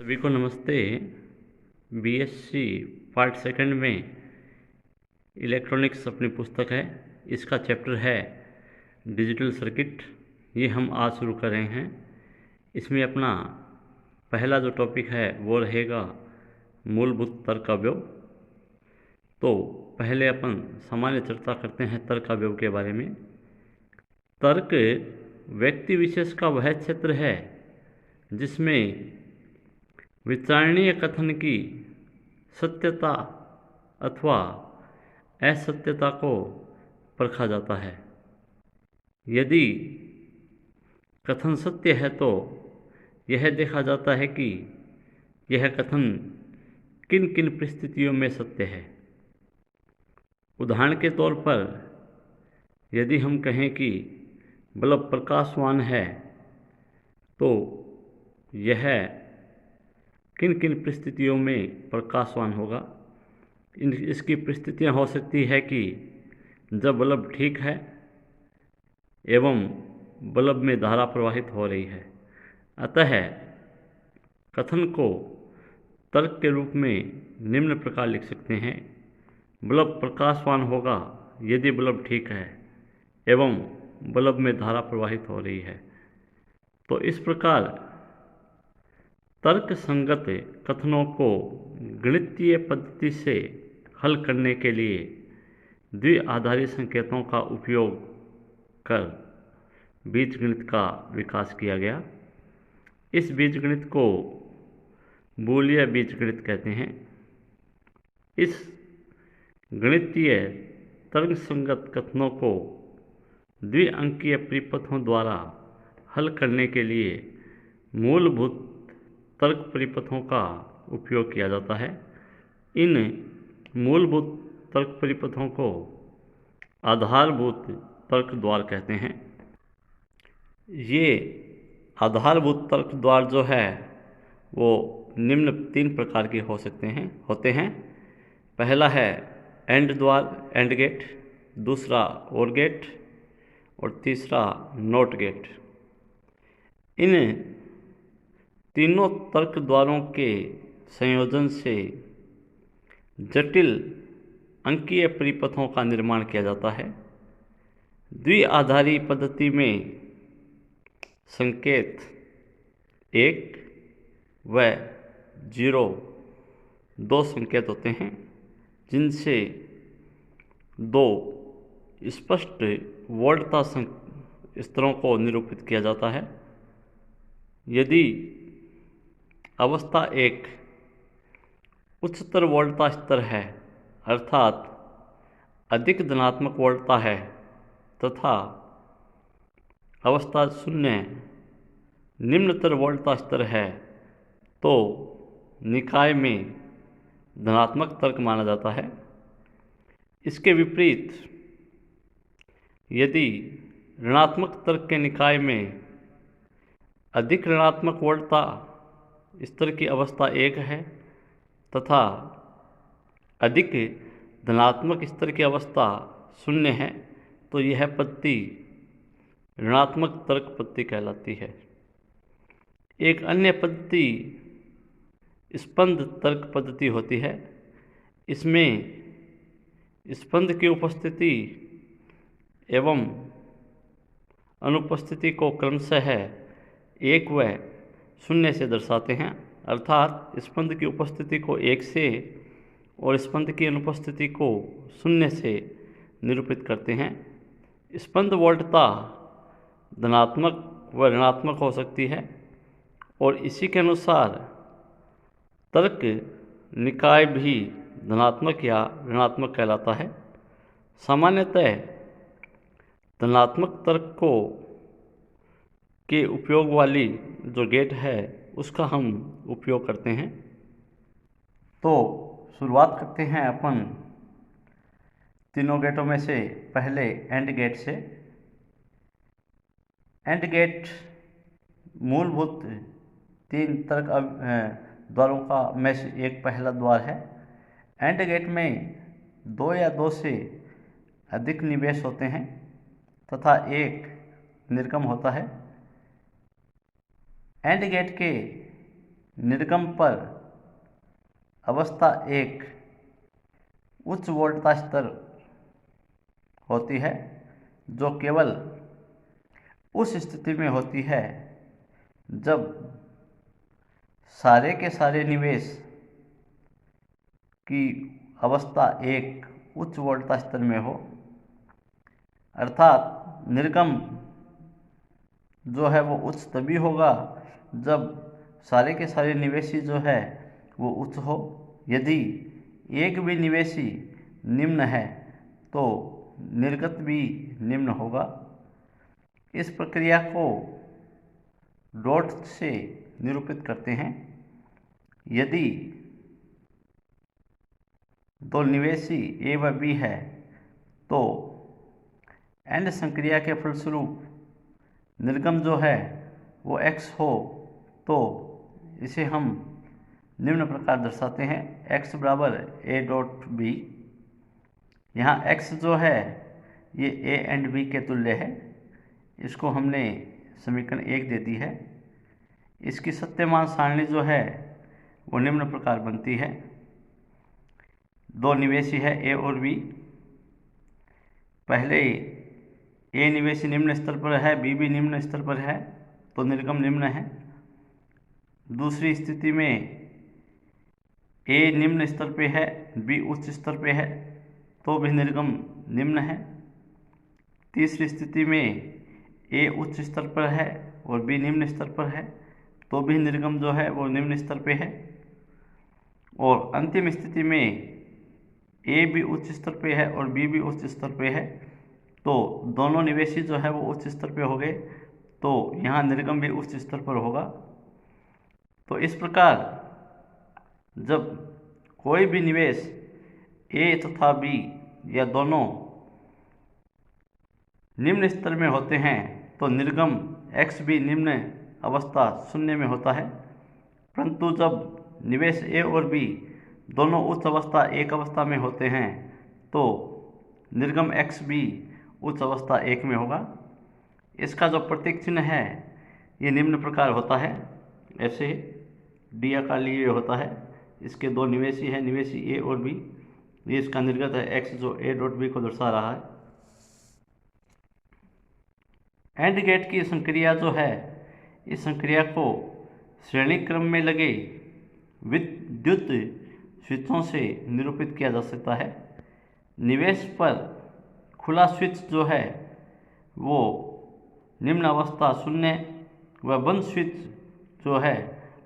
सभी को नमस्ते। बीएससी पार्ट सेकंड में इलेक्ट्रॉनिक्स अपनी पुस्तक है, इसका चैप्टर है डिजिटल सर्किट। ये हम आज शुरू कर रहे हैं। इसमें अपना पहला जो टॉपिक है वो रहेगा मूलभूत तर्क अवयव। तो पहले अपन सामान्य चर्चा करते हैं तर्क अवयव के बारे में। तर्क व्यक्ति विशेष का वह क्षेत्र है जिसमें विचारणीय कथन की सत्यता अथवा असत्यता को परखा जाता है। यदि कथन सत्य है तो यह देखा जाता है कि यह कथन किन किन परिस्थितियों में सत्य है। उदाहरण के तौर पर यदि हम कहें कि बल्ब प्रकाशवान है तो यह किन किन परिस्थितियों में प्रकाशवान होगा। इसकी परिस्थितियां हो सकती है कि जब बल्ब ठीक है एवं बल्ब में धारा प्रवाहित हो रही है। अतः कथन को तर्क के रूप में निम्न प्रकार लिख सकते हैं। बल्ब प्रकाशवान होगा यदि बल्ब ठीक है एवं बल्ब में धारा प्रवाहित हो रही है। तो इस प्रकार तर्क संगत कथनों को गणितीय पद्धति से हल करने के लिए द्विआधारी संकेतों का उपयोग कर बीजगणित का विकास किया गया। इस बीजगणित को बूलिया बीजगणित कहते हैं। इस गणितीय तर्क संगत कथनों को द्विअंकीय परिपथों द्वारा हल करने के लिए मूलभूत तर्क परिपथों का उपयोग किया जाता है। इन मूलभूत तर्क परिपथों को आधारभूत तर्क द्वार कहते हैं। ये आधारभूत तर्क द्वार जो है वो निम्न 3 प्रकार के होते हैं। पहला है एंड द्वार, एंड गेट, दूसरा और गेट और तीसरा नॉट गेट। इन तीनों तर्क द्वारों के संयोजन से जटिल अंकीय परिपथों का निर्माण किया जाता है। द्विआधारी पद्धति में संकेत 1 व 0 दो संकेत होते हैं जिनसे दो स्पष्ट वोल्टता स्तरों को निरूपित किया जाता है। यदि अवस्था 1 उच्चतर वोल्टता स्तर है अर्थात अधिक धनात्मक वोल्टता है तथा अवस्था 0 निम्नतर वोल्टता स्तर है तो निकाय में धनात्मक तर्क माना जाता है। इसके विपरीत यदि ऋणात्मक तर्क के निकाय में अधिक ऋणात्मक वोल्टता स्तर की अवस्था 1 है तथा अधिक धनात्मक स्तर की अवस्था 0 है तो यह पद्धति ऋणात्मक तर्क पद्धति कहलाती है। एक अन्य पद्धति स्पंद तर्क पद्धति होती है। इसमें स्पंद की उपस्थिति एवं अनुपस्थिति को क्रमशः 1 व 0 से दर्शाते हैं अर्थात स्पंद की उपस्थिति को 1 से और स्पंद की अनुपस्थिति को 0 से निरूपित करते हैं। स्पंद वोल्टता धनात्मक व ऋणात्मक हो सकती है और इसी के अनुसार तर्क निकाय भी धनात्मक या ऋणात्मक कहलाता है। सामान्यतः धनात्मक तर्क के उपयोग वाली जो गेट है उसका हम उपयोग करते हैं। तो शुरुआत करते हैं अपन तीनों गेटों में से पहले एंड गेट से। एंड गेट मूलभूत 3 तर्क द्वारों का में से एक पहला द्वार है। एंड गेट में 2 या 2 से अधिक निवेश होते हैं तथा एक निर्गम होता है। एंड गेट के निर्गम पर अवस्था 1 उच्च वोल्टता स्तर होती है, जो केवल उस स्थिति में होती है जब सारे के सारे निवेश की अवस्था 1 उच्च वोल्टता स्तर में हो। अर्थात निर्गम जो है वो उच्च तभी होगा जब सारे के सारे निवेशी जो है वो उच्च हो। यदि एक भी निवेशी निम्न है तो निर्गत भी निम्न होगा। इस प्रक्रिया को डॉट से निरूपित करते हैं। यदि दो निवेशी ए व बी है तो एंड संक्रिया के फलस्वरूप निर्गम जो है वो x हो तो इसे हम निम्न प्रकार दर्शाते हैं, x बराबर a डॉट बी। यहाँ x जो है ये a एंड b के तुल्य है, इसको हमने समीकरण 1 दे दी है। इसकी सत्यमान सारणी जो है वो निम्न प्रकार बनती है। दो निवेशी है a और b। पहले ए निवेशी निम्न स्तर पर है, बी भी निम्न स्तर पर है, तो निर्गम निम्न है। दूसरी स्थिति में ए निम्न स्तर पे है, बी उच्च स्तर पे है, तो भी निर्गम निम्न है। तीसरी स्थिति में ए उच्च स्तर पर है और बी निम्न स्तर पर है, तो भी निर्गम जो है वो निम्न स्तर पे है। और अंतिम स्थिति में ए भी उच्च स्तर पे है और बी भी उच्च स्तर पे है, तो दोनों निवेशी जो है वो उच्च स्तर पे हो गए, तो यहाँ निर्गम भी उच्च स्तर पर होगा। तो इस प्रकार जब कोई भी निवेश ए तथा बी या दोनों निम्न स्तर में होते हैं तो निर्गम x भी निम्न अवस्था शून्य में होता है। परंतु जब निवेश ए और बी दोनों उच्च अवस्था एक अवस्था में होते हैं तो निर्गम x भी उच्च अवस्था 1 में होगा। इसका जो प्रतीक चिन्ह है ये निम्न प्रकार होता है, ऐसे डी आकार लिए होता है। इसके दो निवेशी हैं, निवेशी ए और बी। ये इसका निर्गत है x जो a डॉट बी को दर्शा रहा है। एंड गेट की संक्रिया जो है, इस संक्रिया को श्रेणी क्रम में लगे विद्युत स्विचों से निरूपित किया जा सकता है। निवेश पर खुला स्विच जो है वो निम्न अवस्था 0 व बंद स्विच जो है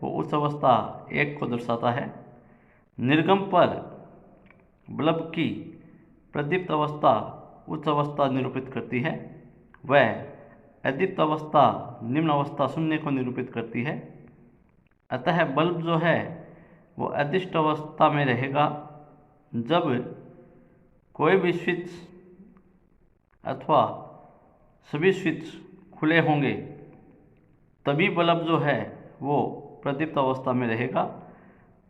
वो उच्च अवस्था 1 को दर्शाता है। निर्गम पर बल्ब की प्रदीप्त अवस्था उच्च अवस्था निरूपित करती है, वह अदीप्त अवस्था निम्न अवस्था 0 को निरूपित करती है। अतः बल्ब जो है वो अदिष्ट अवस्था में रहेगा जब कोई भी स्विच अथवा सभी स्विच खुले होंगे, तभी बल्ब जो है वो प्रदीप्त अवस्था में रहेगा।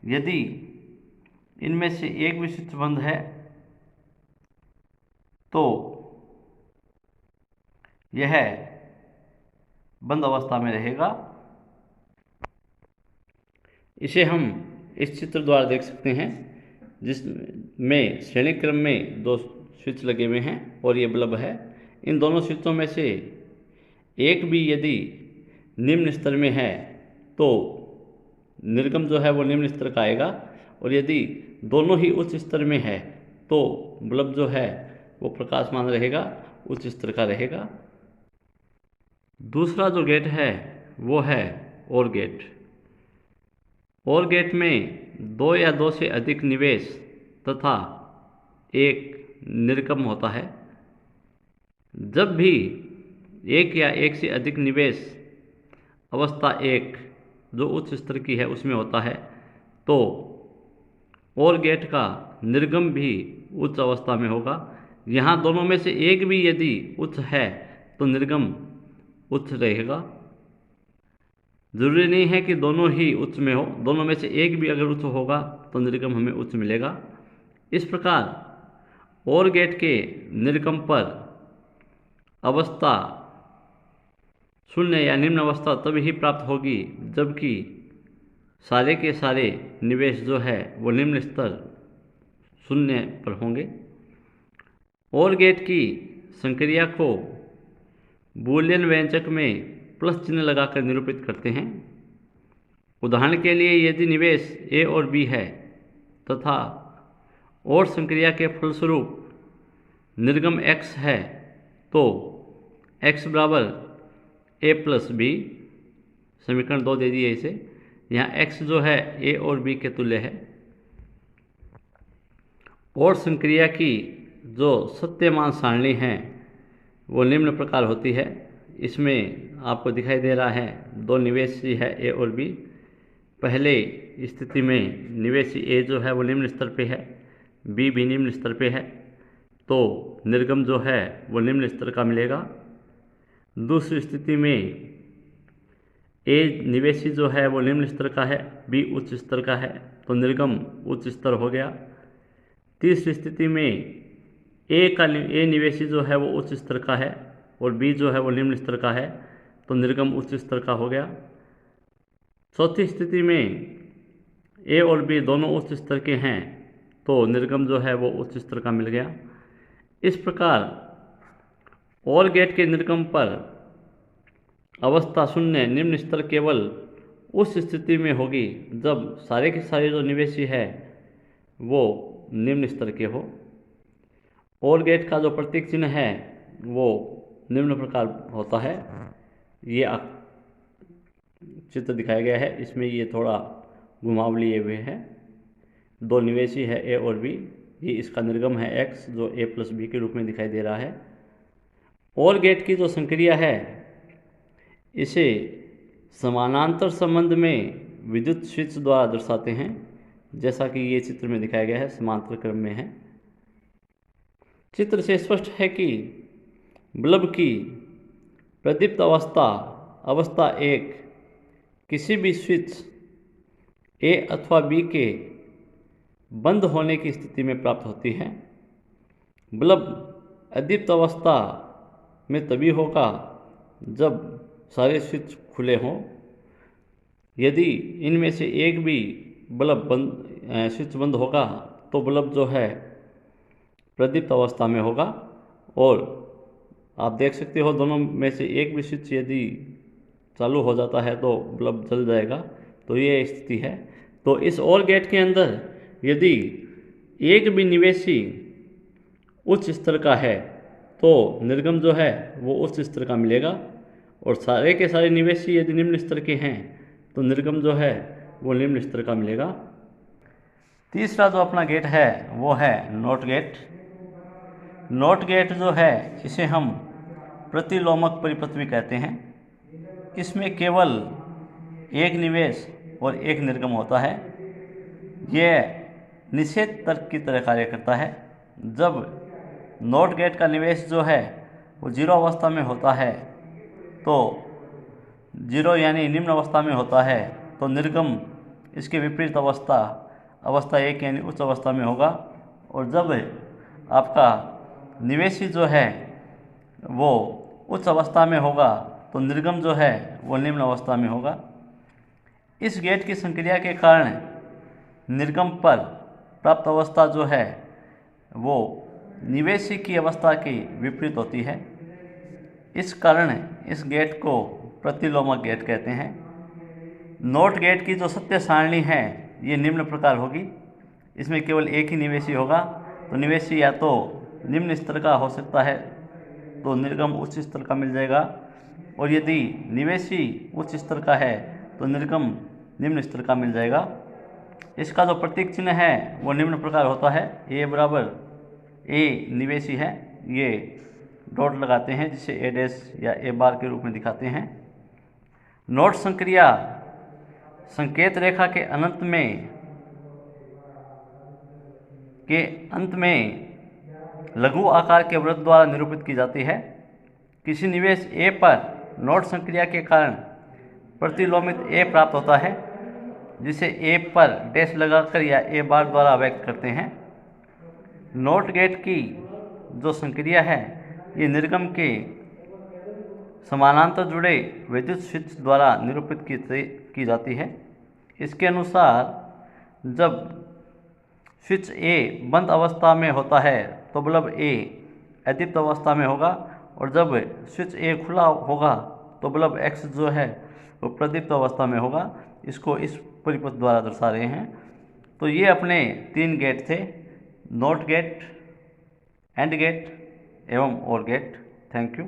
यदि इनमें से एक भी स्विच बंद है तो यह बंद अवस्था में रहेगा। इसे हम इस चित्र द्वारा देख सकते हैं, जिसमें श्रेणी क्रम में दो स्विच लगे हुए हैं और ये बल्ब है। इन दोनों स्विचों में से एक भी यदि निम्न स्तर में है तो निर्गम जो है वो निम्न स्तर का आएगा, और यदि दोनों ही उच्च स्तर में है तो बल्ब जो है वो प्रकाशमान रहेगा, उच्च स्तर का रहेगा। दूसरा जो गेट है वो है OR गेट। OR गेट में 2 या 2 से अधिक निवेश तथा एक निर्गम होता है। जब भी एक या एक से अधिक निवेश अवस्था 1 जो उच्च स्तर की है उसमें होता है तो OR गेट का निर्गम भी उच्च अवस्था में होगा। यहाँ दोनों में से एक भी यदि उच्च है तो निर्गम उच्च रहेगा। जरूरी नहीं है कि दोनों ही उच्च में हो, दोनों में से एक भी अगर उच्च होगा तो निर्गम हमें उच्च मिलेगा। इस प्रकार OR गेट के निर्गम पर अवस्था 0 या निम्न अवस्था तभी ही प्राप्त होगी जबकि सारे के सारे निवेश जो है वो निम्न स्तर 0 पर होंगे। और गेट की संक्रिया को बूलियन व्यंजक में प्लस चिन्ह लगाकर निरूपित करते हैं। उदाहरण के लिए यदि निवेश ए और बी है तथा और संक्रिया के फलस्वरूप निर्गम x है तो x बराबर a प्लस बी, समीकरण 2 दे दिए इसे। यहाँ x जो है a और b के तुल्य है। और संक्रिया की जो सत्यमान सारणी है वो निम्न प्रकार होती है। इसमें आपको दिखाई दे रहा है दो निवेशी है a और b। पहले स्थिति में निवेशी a जो है वो निम्न स्तर पे है, b भी निम्न स्तर पे है, तो निर्गम जो है वो निम्न स्तर का मिलेगा। दूसरी स्थिति में a निवेशी जो है वो निम्न स्तर का है, b उच्च स्तर का है, तो निर्गम उच्च स्तर हो गया। तीसरी स्थिति में a निवेशी जो है वो उच्च स्तर का है और b जो है वो निम्न स्तर का है, तो निर्गम उच्च स्तर का हो गया। चौथी स्थिति में a और b दोनों उच्च स्तर के हैं, तो निर्गम जो है वो उच्च स्तर का मिल गया। इस प्रकार और गेट के निर्गम पर अवस्था 0 निम्न स्तर केवल उस स्थिति में होगी जब सारे के सारे जो निवेशी है वो निम्न स्तर के हो। और गेट का जो प्रतीक चिन्ह है वो निम्न प्रकार होता है। ये चित्र दिखाया गया है, इसमें ये थोड़ा घुमाव लिए हुए हैं। दो निवेशी है a और b, ये इसका निर्गम है x जो a प्लस बी के रूप में दिखाई दे रहा है। और गेट की जो संक्रिया है इसे समानांतर संबंध में विद्युत स्विच द्वारा दर्शाते हैं, जैसा कि ये चित्र में दिखाया गया है, समांतर क्रम में है। चित्र से स्पष्ट है कि बल्ब की प्रदीप्त अवस्था 1 किसी भी स्विच A अथवा B के बंद होने की स्थिति में प्राप्त होती है। बल्ब अदीप्त अवस्था में तभी होगा जब सारे स्विच खुले हों। यदि इनमें से एक भी स्विच बंद होगा तो बल्ब जो है प्रदीप्त अवस्था में होगा। और आप देख सकते हो दोनों में से एक भी स्विच यदि चालू हो जाता है तो बल्ब जल जाएगा, तो ये स्थिति है। तो इस और गेट के अंदर यदि एक भी निवेशी उच्च स्तर का है तो निर्गम जो है वो उच्च स्तर का मिलेगा, और सारे के सारे निवेशी यदि निम्न स्तर के हैं तो निर्गम जो है वो निम्न स्तर का मिलेगा। तीसरा जो अपना गेट है वो है नॉट गेट। नॉट गेट जो है इसे हम प्रतिलोमक परिपथ भी कहते हैं। इसमें केवल एक निवेश और एक निर्गम होता है। यह निषेध तर्क की तरह कार्य करता है। जब नॉट गेट का निवेश जो है वो 0 अवस्था में होता है, तो 0 यानी निम्न अवस्था में होता है, तो निर्गम इसके विपरीत अवस्था 1 यानी उच्च अवस्था में होगा। और जब आपका निवेशी जो है वो उच्च अवस्था में होगा तो निर्गम जो है वो निम्न अवस्था में होगा। इस गेट की संक्रिया के कारण निर्गम पर प्राप्त अवस्था जो है वो निवेशी की अवस्था की विपरीत होती है। इस कारण इस गेट को प्रतिलोमक गेट कहते हैं। नॉट गेट की जो सत्य सारणी है ये निम्न प्रकार होगी। इसमें केवल एक ही निवेशी होगा, तो निवेशी या तो निम्न स्तर का हो सकता है तो निर्गम उच्च स्तर का मिल जाएगा, और यदि निवेशी उच्च स्तर का है तो निर्गम निम्न स्तर का मिल जाएगा। इसका जो प्रतीक चिन्ह है वो निम्न प्रकार होता है। A बराबर A निवेशी है, ये डॉट लगाते हैं जिसे A डैश या A बार के रूप में दिखाते हैं। नॉट संक्रिया संकेत रेखा के अंत में लघु आकार के वृत्त द्वारा निरूपित की जाती है। किसी निवेश A पर नॉट संक्रिया के कारण प्रतिलोमित A प्राप्त होता है, जिसे A पर डैश लगाकर या A बार द्वारा व्यक्त करते हैं। नॉट गेट की जो संक्रिया है ये निर्गम के समानांतर जुड़े विद्युत स्विच द्वारा निरूपित की जाती है। इसके अनुसार जब स्विच ए बंद अवस्था में होता है तो बल्ब ए अदीप्त अवस्था में होगा, और जब स्विच ए खुला होगा तो बल्ब एक्स जो है वो प्रदीप्त अवस्था में होगा। इसको इस परिपथ द्वारा दर्शा रहे हैं। तो ये अपने 3 गेट थे, नॉट गेट, एंड गेट एवं और गेट। Thank you.